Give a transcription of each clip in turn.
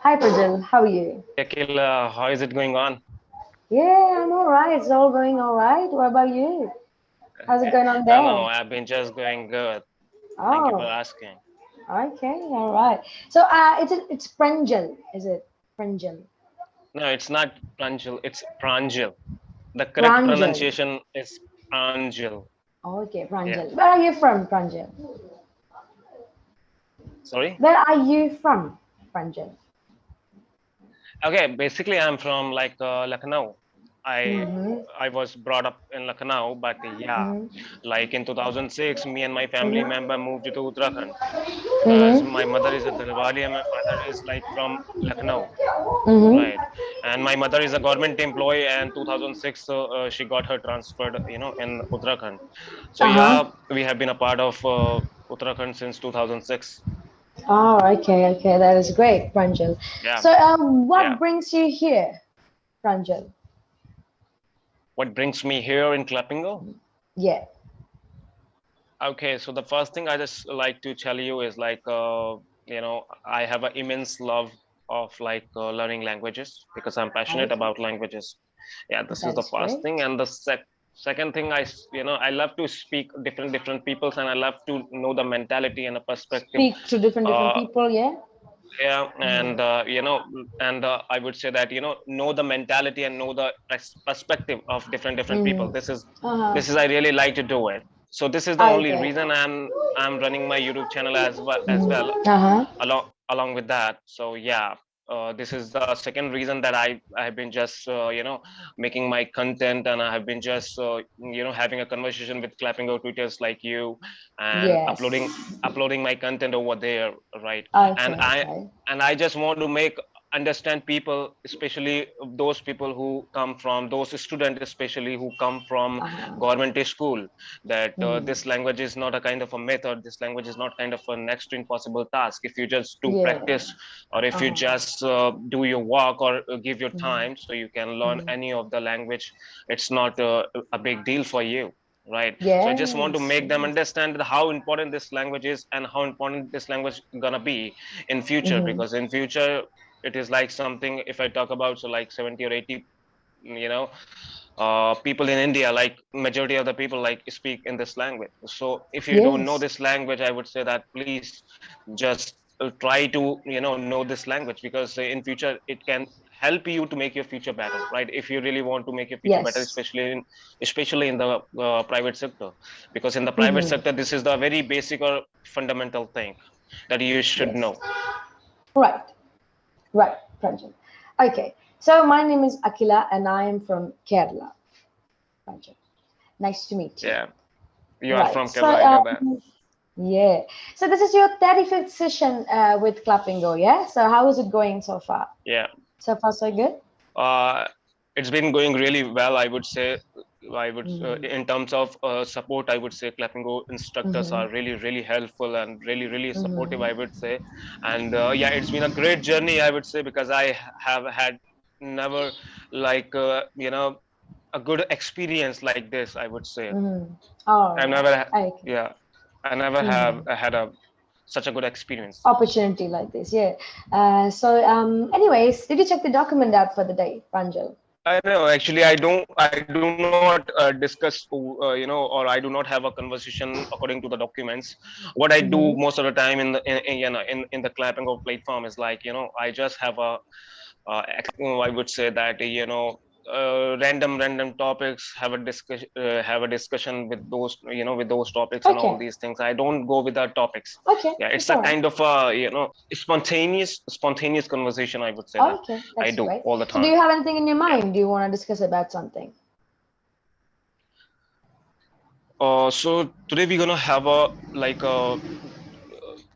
Hi, Pranjal. How are you? Akhila, how is it going on? Yeah, I'm all right. It's all going all right. What about you? How's it going on I know, there? I've been just going good. Thank you for Oh, asking. okay, all right. So, it's Pranjal, is it? Pranjal. No, it's not Pranjal, it's Pranjal. The correct Pranjal. pronunciation is Pranjal. Okay, Yeah. Pranjal. Where are you from, Pranjal? Sorry? Where are you from, Pranjal? Okay, basically I'm from Lucknow. I Mm-hmm. I was brought up in Lucknow, but yeah, Mm-hmm. like in 2006, me and my family member Mm-hmm. moved to Uttarakhand because my Mm-hmm. mother is a Dharwali and my father is like from Lucknow. Right. Mm-hmm. And my mother is a government employee and 2006 she got her transferred, in Uttarakhand. So Uh-huh. yeah, we have been a part of Uttarakhand since 2006. Oh, okay, okay. That is great, Pranjal. Yeah. So, Yeah. what brings you here, Pranjal? What brings me here in Clappingo? Yeah. Okay, so the first thing I just like to tell you is I have an immense love of learning languages because I'm passionate Okay. about languages. Yeah, this is That the is first thing, great. and the second thing I love to speak different peoples, and I love to know the mentality and the perspective. Speak to different Uh, people, yeah. yeah, Mhm. and I would say that know the mentality and know the perspective of different people. Mhm. Uh-huh. This is I really like to do it. So this is the only Okay. reason I'm running my YouTube channel as well Mhm. Uh-huh. along with that. So yeah, this is the second reason that I have been just making my content, and I have been just having a conversation with clapping out tweeters like you, and Yes. uploading my content over there, right? and Okay, i okay. and I just want to make understand people, especially those people who come from those students, especially who come from Uh-huh. government school, that Mhm. this language is not a kind of a method. This language is not kind of a next to impossible task. If you just do Yeah. practice, or if you Uh-huh. just do your work, or give your Mhm. time, so you can learn Mhm. any of the language. It's not a big deal for you, right? So I just want to Yes. make them understand how important this language is and how important this language gonna be in future, Mhm. because in future it is like something, if I talk about, so like 70 or 80 you know people in India, like majority of the people like speak in this language. So if you don't know Yes. this language, I would say that please just try to know this language, because in future it can help you to make your future better, right? If you really want to make your future better, Yes. especially in the private sector, because in the private Mhm. sector this is the very basic or fundamental thing that you should Yes. know. Right. Right, Pranjal. Okay. So my name is Akhila and I am from Kerala, Pranjal. Nice to meet you. Yeah, you are Right. from So, Kerala, I know that. yeah. So this is your 35th session with Clap and Go, yeah? So how is it going so far? Yeah. So far, so good? Uh, it's been going really well, I would say. Mm-hmm. In terms of support, I would say Clappingo instructors Mm-hmm. are really helpful and really supportive, Mm-hmm. I would say. And yeah, it's been a great journey, I would say, because I have had never like a good experience like this, I would say. Mm-hmm. All I've right. never, Okay. yeah, I never have Mm-hmm. had a such a good experience. Opportunity like this, yeah. Anyways, did you check the document out for the day, Pranjal? I know. Actually, I do not discuss, or I do not have a conversation according to the documents. What I do Mm-hmm. most of the time in the clapping of platform is like, I just have I would say that random topics, have a discussion with those, with those topics and all Okay. these things. I don't go with the topics. Okay. Yeah, That's it's a all right. kind of a spontaneous conversation, I would say that Okay. I That's do great. all the So, do time. you have anything in your Yeah. mind? Do you want to discuss about something? So today we're gonna have a like a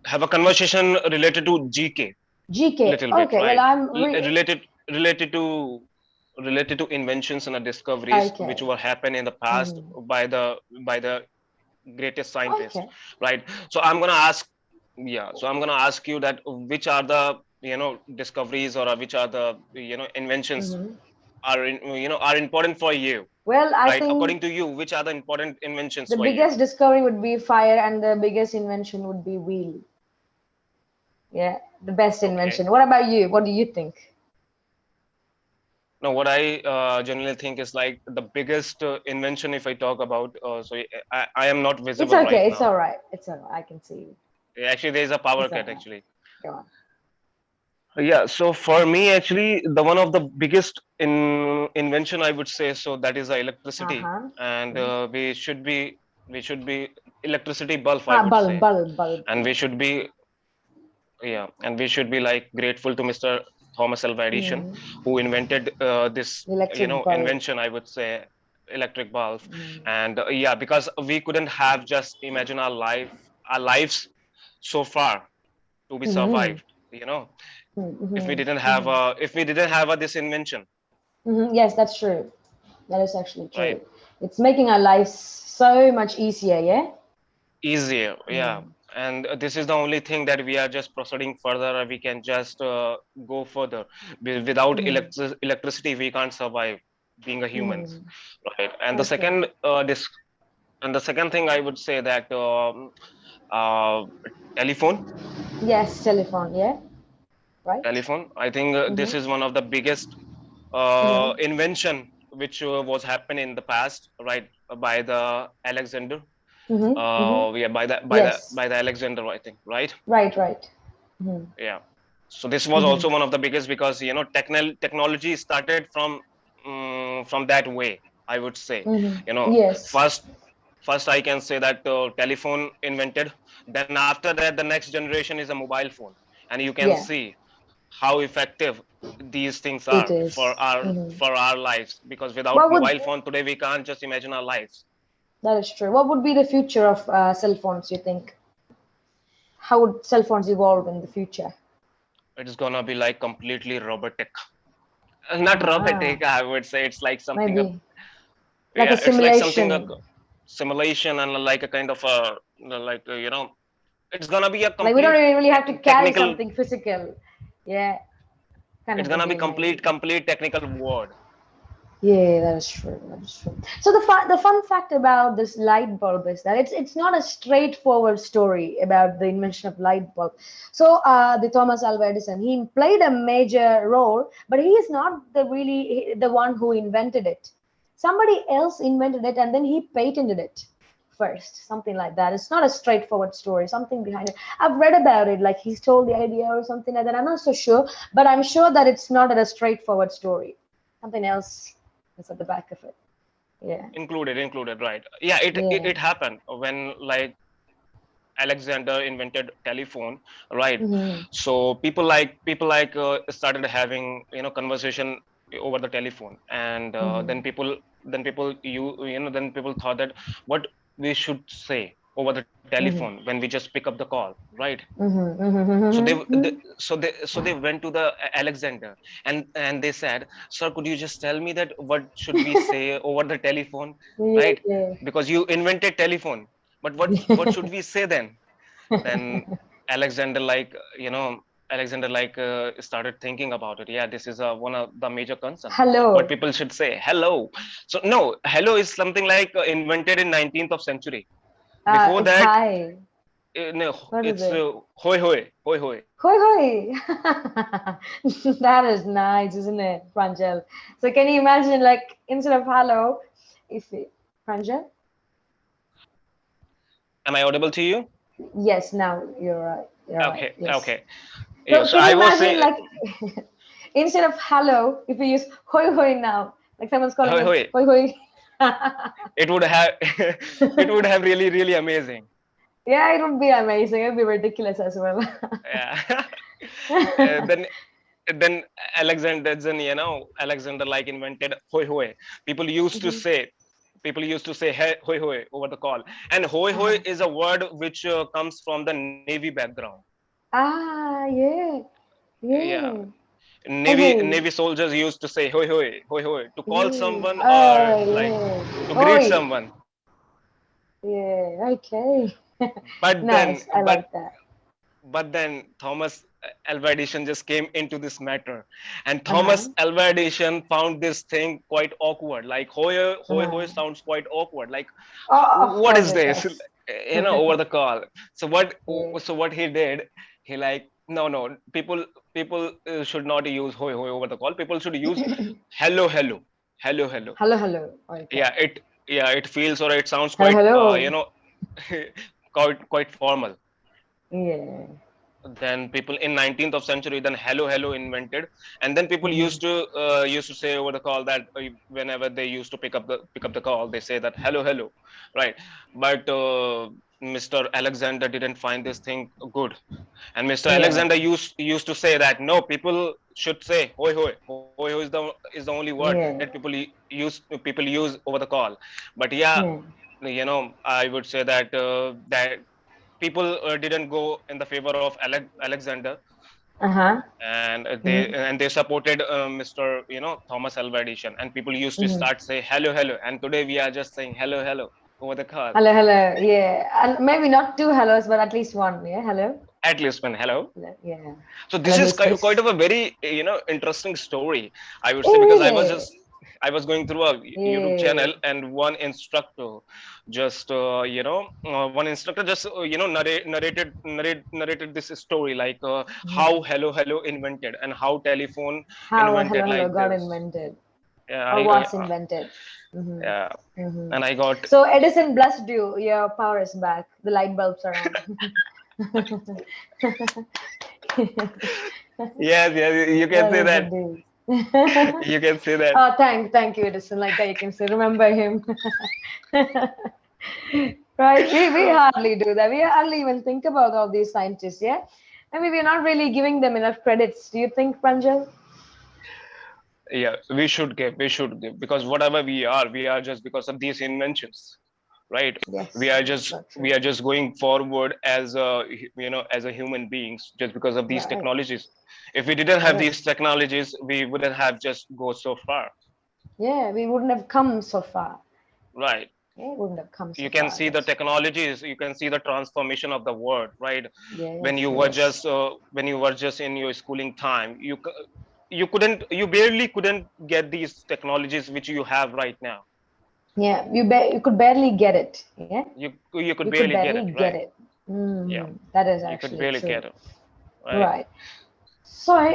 have a conversation related to GK, GK. little bit, Okay. Well, right? I'm Related to inventions and discoveries which okay. were happened in the past Hmm. by the greatest scientists, Okay. right? So I'm gonna ask, yeah. So I'm gonna ask you that which are the discoveries, or which are the inventions Hmm. are important for you, Well, I right? think According to you, which are the important inventions the for you? biggest discovery would be fire, and the biggest invention would be wheel. Yeah. the best Okay. invention. What about you? What do you think? No, what I generally think is like the biggest invention, if I talk about, I am not It's visible right okay. It's now. all right. It's all right. I can see you. Actually, there is a power It's all cut right. actually. Go on. Yeah, so for me, actually, the one of the biggest invention I would say so that is the electricity, Uh-huh. and Yes. we should be electricity bulb I Ah, would bulb, say, bulb, bulb. and we Yeah. should be and we should be like grateful to Mr. Thomas Alva Edison, Mm. who invented this Electric bulb. invention I would say, electric bulb, Mm. and yeah, because we couldn't have just imagine our lives so far to be Mm-hmm. survived, you know if we Mm-hmm. didn't have Mm-hmm. this invention, Mm-hmm. Yes, that's true. That is actually right? true. It's making our lives so much easier, yeah? Easier, yeah. Mm. And this is the only thing that we are just proceeding further, we can just go further. Without Mm-hmm. electricity we can't survive being a humans, Mm-hmm. right? And the Okay. second thing I would say that uh, telephone Yes, telephone, yeah? Right? telephone, I think this Mm-hmm. is one of the biggest Mm-hmm. invention which was happened in the past, right? By the Alexander, Mm-hmm. Mm-hmm. yeah, Yes. by the Alexander, I think, right? Right, right. Mm-hmm. Yeah. So this was Mm-hmm. also one of the biggest because technology started from that way, I would say. Mm-hmm. you know Yes. first I can say that telephone invented, then after that the next generation is a mobile phone, and you can Yeah, see how effective these things it are is. Mm-hmm. for our lives, because without What would mobile phone today we can't just imagine our lives. that is true. What would be the future of cell phones, you think? How would cell phones evolve in the future? It's gonna be like completely robotic. Not Ah, robotic, I would say it's like something maybe like a yeah, it's like something simulation. simulation, and like a kind of a like it's gonna be a Like we don't complete even really have to carry technical, something physical. Yeah, kind it's of a gonna be game, maybe. complete technical word. Yeah, that is true. That is true. So the fun fact about this light bulb is that it's not a straightforward story about the invention of light bulb. So the Thomas Alva Edison, he played a major role, but he is not the one who invented it. Somebody else invented it, and then he patented it first, something like that. It's not a straightforward story. Something behind it. I've read about it, like he stole the idea or something like that. I'm not so sure, but I'm sure that it's not a straightforward story. Something else is at the back of it. Yeah. Included, right? Yeah, it Yeah. happened when like Alexander invented telephone, right? Mm-hmm. So people like started having conversation over the telephone, and Mm-hmm. then people thought that what we should say over the telephone Mm-hmm. when we just pick up the call, right? Mm-hmm. So Mm-hmm. they went to the Alexander, and they said, "Sir, could you just tell me that what should we say over the telephone, right? Yeah. Because you invented telephone, but what should we say then?" Then Alexander like Alexander like started thinking about it. Yeah, this is one of the major concern. What Hello. people should say, hello. So no, hello is something like invented in 19th of century. Before It's that, hi. no, What is it's it? hoi hoi. Hoi hoi. That is nice, isn't it, Pranjal? So can you imagine, like, instead of hello, if it, Pranjal? Am I audible to you? Yes, now you're right. You're right. Okay, Yes. okay. Yeah, So so can you I was imagine, saying like, instead of hello, if we use hoi hoi now, like someone's calling hoi us hoi. hoi hoi. It would have it would have really amazing. Yeah, it would be amazing. It would be ridiculous as well. Yeah. Then Alexander like invented hoi hoi. People used to Mhm. say hey, hoi hoi over the call, and hoi hoi Uh-huh. is a word which comes from the navy background. Ah, yeah, Yeah, yeah. Hoi hoi. navy soldiers used to say hoi hoi to call Yeah. someone or Oh, like yeah. to greet Oi. someone. Yeah, okay. But then Nice. I but like that. but then Thomas Alva Edison just came into this matter, and Uh-huh. Thomas Alva Edison found this thing quite awkward. Like hoi Uh-huh. sounds quite awkward. Like Oh, of what course is it this? does. Over the call. So Yeah. what he did, he like no, people should not use hoi hoi over the call. People should use hello, hello, hello, hello. Hello, hello. Okay. Yeah, it feels or it sounds Hello, quite hello. quite formal. Yeah. Then people in 19th of century, then hello, hello invented, and then people Mm-hmm. used to say over the call that whenever they used to pick up the call, they say that hello, hello, right? But Mr. Alexander didn't find this thing good, and Mr. Yeah. Alexander used to say that no, people should say hoi hoi. Hoi hoi is the only word that Yeah. people use over the call. But yeah, Yeah. I would say that that people didn't go in the favor of Alexander, Uh-huh. Mm-hmm. and they supported Mr. Thomas Alva Edison, and people used to Mm-hmm. start say hello, hello, and today we are just saying hello, hello over the call. Hello, hello. Yeah. And maybe not two hellos, but at least one. Yeah. Hello. At least one hello. Hello. Yeah. So Hello, this is who's quite this? of a very interesting story, I would say, Oh, because really? I was going through a YouTube Yeah. channel, and one instructor just one instructor just narrated this story, like Mm-hmm. how hello, hello invented, and how telephone How hello, invented hello like got this. invented Yeah, or was invented. Mm-hmm. yeah, Mm-hmm. and I got So Edison blessed you. Your power is back. The light bulbs are on. yes, yes, you can That say is that. indeed. You can say that. Oh, thank you, Edison. Like that, you can say, remember him. Right? We hardly do that. We hardly even think about all these scientists, yeah? I mean, we're not really giving them enough credits. Do you think, Pranjal? Yeah, we should give, because whatever we are just because of these inventions, right? we Yes, are yes, just so we true. are just going forward as a as a human beings, just because of these Right. technologies. If we didn't have Correct. these technologies, we wouldn't have just go so far, Yeah, we wouldn't have come so far. right? Yeah, wouldn't have come so You can far. see the That's technologies, you can see the transformation of the world, right? When yes, you were yes. just in your schooling time, you barely couldn't get these technologies which you have right now. Yeah, you could barely get it. Yeah, You you could could barely get barely it, get right? it. Yeah, That is you could actually barely true. get it, right? Right. Sorry,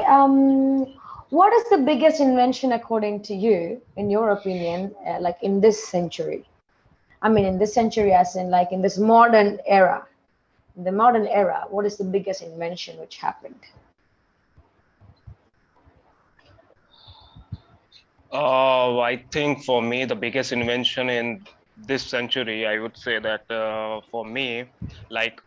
what is the biggest invention according to you, in your opinion, like in this century? I mean, in this century, as in like in this modern era. In the modern era, what is the biggest invention which happened? Oh, I think for me, the biggest invention in this century, I would say that for me, like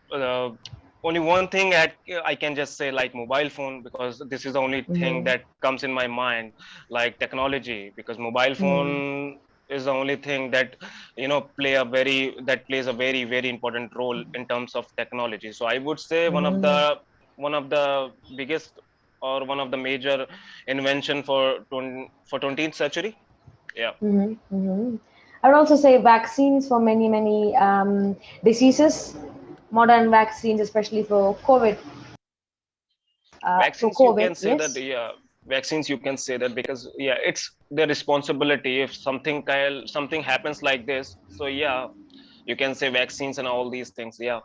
only one thing I can just say, like mobile phone, because this is the only thing Mm-hmm. that comes in my mind, like technology, because mobile Mm-hmm. phone is the only thing that that plays a very, very important role in terms of technology. So I would say Mm-hmm. one of the biggest, or one of the major invention for 20th century. Yeah, Mm-hmm. Mm-hmm. I would also say vaccines for many, many diseases, modern vaccines, especially for vaccines, you COVID, can say that. yes. Yeah, vaccines, you can say that, because yeah, it's their responsibility if something happens like this. So yeah, you can say vaccines and all these things. Yeah.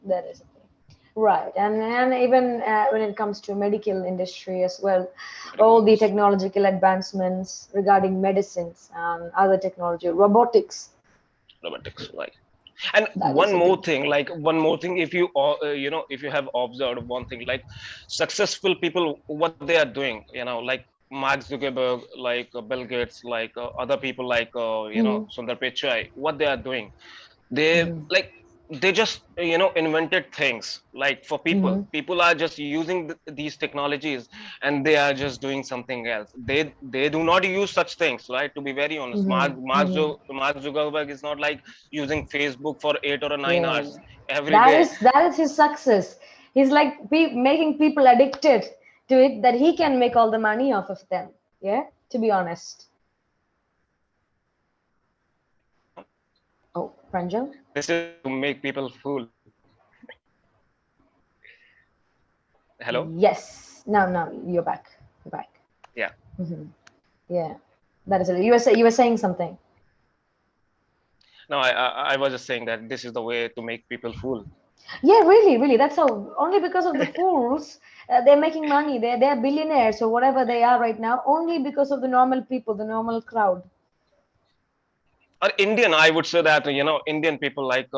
That is a thing. Right. And even when it comes to medical industry as well, all the Medicals, technological advancements regarding medicines and other technology, robotics, robotics, right? And that is a big thing. one more thing, if you if you have observed one thing, like successful people, what they are doing, like Mark Zuckerberg, like Bill Gates, like other people, like Mm-hmm. Sundar Pichai, what they are doing, they Mm-hmm. like they just invented things, like for Mm-hmm. people are just using these technologies, and they are just doing something else. They do not use such things, right? To be very honest, Mm-hmm. Mm-hmm. Mark Zuckerberg is not like using Facebook for 8 or 9 hours Yeah. every That day. is that is his success. He's like making people addicted to it that he can make all the money off of them. Yeah, to be honest. Oh, Pranjal? This is to make people fool. Hello. Yes. No, you're back. You're back. Yeah. Hmm. Yeah, that is it. You were saying something. No, I was just saying that this is the way to make people fool. Yeah, really, really. That's how. Only because of the fools, they're making money. They're billionaires or whatever they are right now. Only because of the normal people, the normal crowd. Or Indian, I would say that, Indian people, like,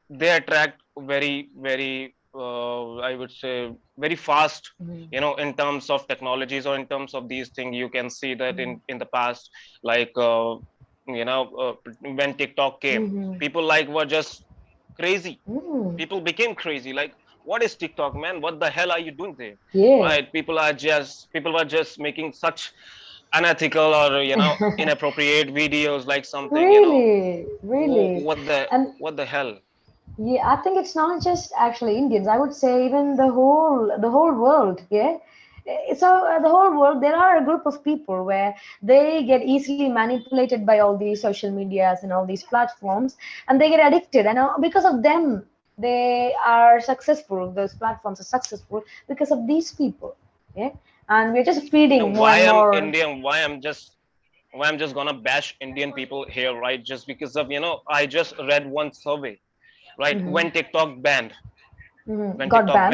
they attract very, I would say, very fast, Mhm. in terms of technologies or in terms of these things. You can see that Mhm. in the past, like, when TikTok came, Mhm. people like were just crazy. Mhm. People became crazy, like, what is TikTok, man? What the hell are you doing there? Yeah. Right? People were just making such unethical or, inappropriate videos, like something, Really, really. what the And hell. yeah, I think it's not just actually Indians. I would say even the whole world. Yeah. So the whole world, there are a group of people where they get easily manipulated by all these social medias and all these platforms, and they get addicted. And because of them, they are successful. Those platforms are successful because of these people. Yeah, and we're just feeding more Why and I'm more. Indian, why I'm just gonna bash Indian people here, right? Just because of, I just read one survey, right? Hmm. When Got TikTok banned.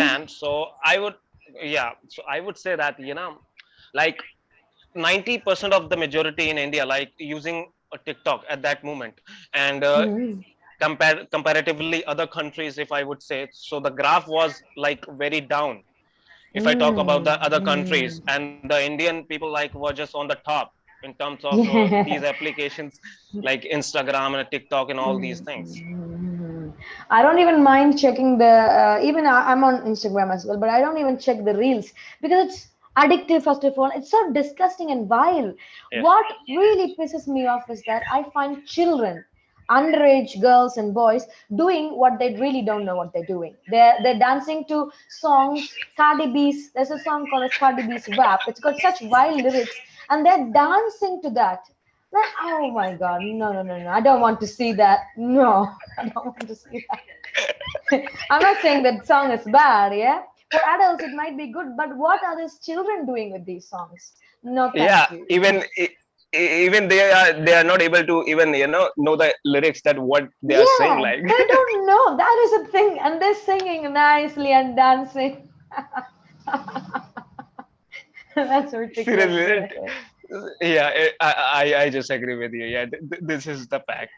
banned, so I would, yeah, so I would say that, like, 90% of the majority in India, like, using a TikTok at that moment, and Hmm. comparatively other countries, if I would say, so the graph was like very down. If I talk about the other countries, Mm-hmm. and the Indian people, like, were just on the top in terms of these Yeah. applications like Instagram and TikTok and all these things. Mm-hmm. I don't even mind checking the even I'm on Instagram as well, but I don't even check the reels because it's addictive. First of all, it's so disgusting and vile. Yeah. What really pisses me off is that I find children, underage girls and boys, doing what they really don't know what they're doing. They're dancing to songs. Cardi B's, there's a song called as Cardi B's WAP. It's got such vile lyrics, and they're dancing to that. Like, oh my God, no, no, no, no. I don't want to see that. No, I don't want to see that. I'm not saying that song is bad, yeah? For adults, it might be good, but what are these children doing with these songs? No, Yeah, thank you. even they are not able to even, know the lyrics, that what they are saying, Yeah, like. they don't know. That is a thing. And they're singing nicely and dancing. That's ridiculous. Seriously, Yeah. yeah, I just agree with you. Yeah, this is the fact.